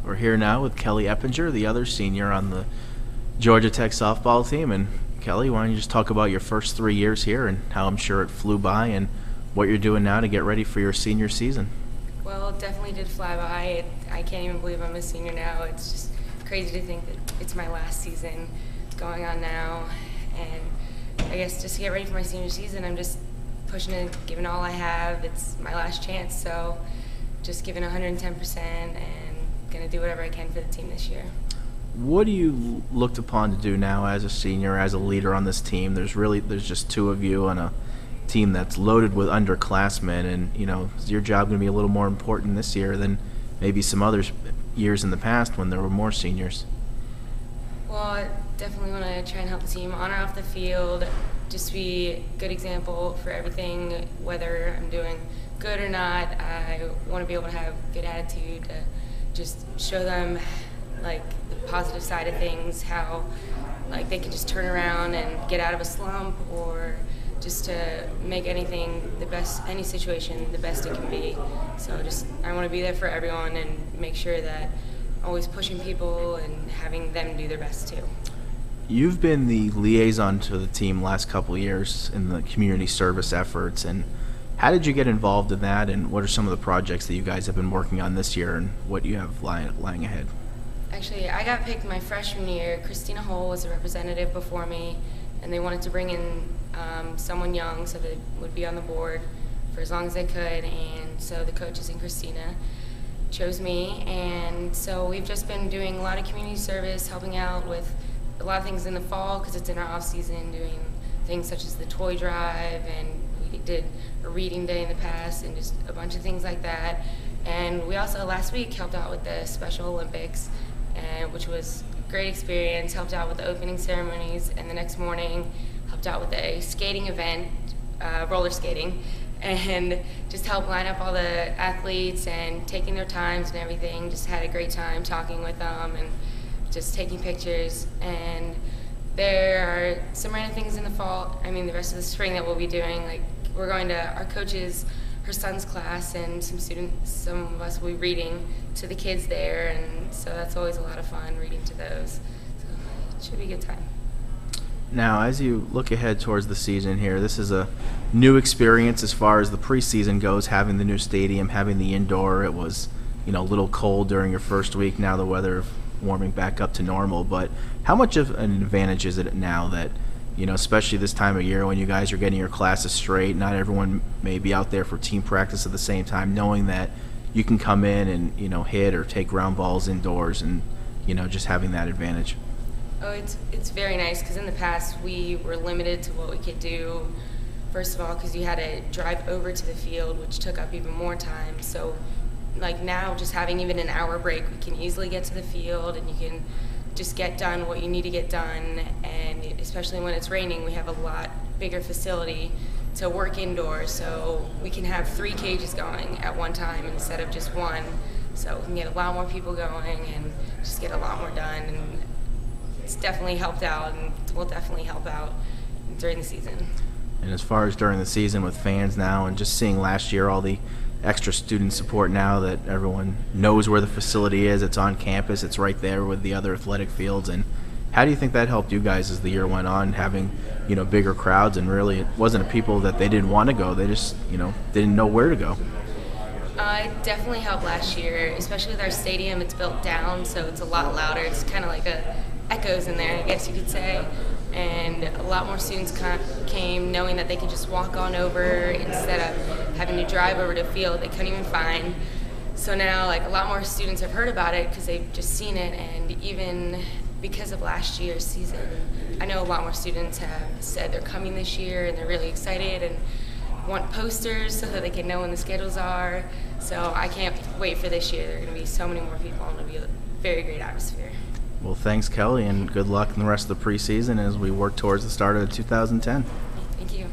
We're here now with Kelly Eppinger, the other senior on the Georgia Tech softball team. And Kelly, why don't you just talk about your first 3 years here and how I'm sure it flew by and what you're doing now to get ready for your senior season. Well, it definitely did fly by. I can't even believe I'm a senior now. It's just crazy to think that it's my last season going on now. And I guess just to get ready for my senior season, I'm just pushing it, giving all I have. It's my last chance, so just giving 110% and going to do whatever I can for the team this year. What do you looked upon to do now as a senior, as a leader on this team? There's just two of you on a team that's loaded with underclassmen, and is your job going to be a little more important this year than maybe some other years in the past when there were more seniors? Well, I definitely want to try and help the team on or off the field, just be a good example for everything, whether I'm doing good or not. I want to be able to have a good attitude, to just show them the positive side of things, how they can just turn around and get out of a slump, or just to make anything the best, any situation the best it can be. So I want to be there for everyone and make sure that I'm always pushing people and having them do their best too. You've been the liaison to the team last couple of years in the community service efforts, and how did you get involved in that, and what are some of the projects that you guys have been working on this year and what you have lying ahead? Actually, I got picked my freshman year. Christina Hull was a representative before me, and they wanted to bring in someone young so that would be on the board for as long as they could, and so the coaches and Christina chose me, and so we've just been doing a lot of community service, helping out with a lot of things in the fall because it's in our off season, doing things such as the toy drive, and we did a reading day in the past and just a bunch of things like that. And we also last week helped out with the Special Olympics, which was a great experience, helped out with the opening ceremonies, and the next morning helped out with a skating event, roller skating, and just helped line up all the athletes and taking their times and everything. Just had a great time talking with them and just taking pictures. And there are some random things in the fall, the rest of the spring that we'll be doing. We're going to our coach's, her son's class, and some of us will be reading to the kids there, and so that's always a lot of fun, reading to those. So it should be a good time. Now, as you look ahead towards the season here, this is a new experience as far as the preseason goes, having the new stadium, having the indoor. It was, a little cold during your first week. Now the weather warming back up to normal. But how much of an advantage is it now that, especially this time of year when you guys are getting your classes straight, not everyone may be out there for team practice at the same time, knowing that you can come in and, hit or take ground balls indoors and, just having that advantage? Oh, it's very nice because in the past we were limited to what we could do. First of all, because you had to drive over to the field, which took up even more time. So, now, just having even an hour break, we can easily get to the field and you can just get done what you need to get done. And especially when it's raining, we have a lot bigger facility to work indoors, so we can have 3 cages going at one time instead of just one. So we can get a lot more people going and just get a lot more done. And it's definitely helped out and will definitely help out during the season. And as far as during the season with fans now and just seeing last year all the extra student support now that everyone knows where the facility is, it's on campus, it's right there with the other athletic fields, and how do you think that helped you guys as the year went on, having bigger crowds, and really it wasn't a people that they didn't want to go, they just didn't know where to go? It definitely helped last year, especially with our stadium. It's built down, so it's a lot louder. It's kind of like echoes in there, I guess you could say. And a lot more students came knowing that they could just walk on over instead of having to drive over to the field they couldn't even find. So now a lot more students have heard about it because they've just seen it, and even because of last year's season, I know a lot more students have said they're coming this year and they're really excited and want posters so that they can know when the schedules are. So I can't wait for this year. There are going to be so many more people and it'll be a very great atmosphere. Well, thanks, Kelly, and good luck in the rest of the preseason as we work towards the start of 2010. Thank you.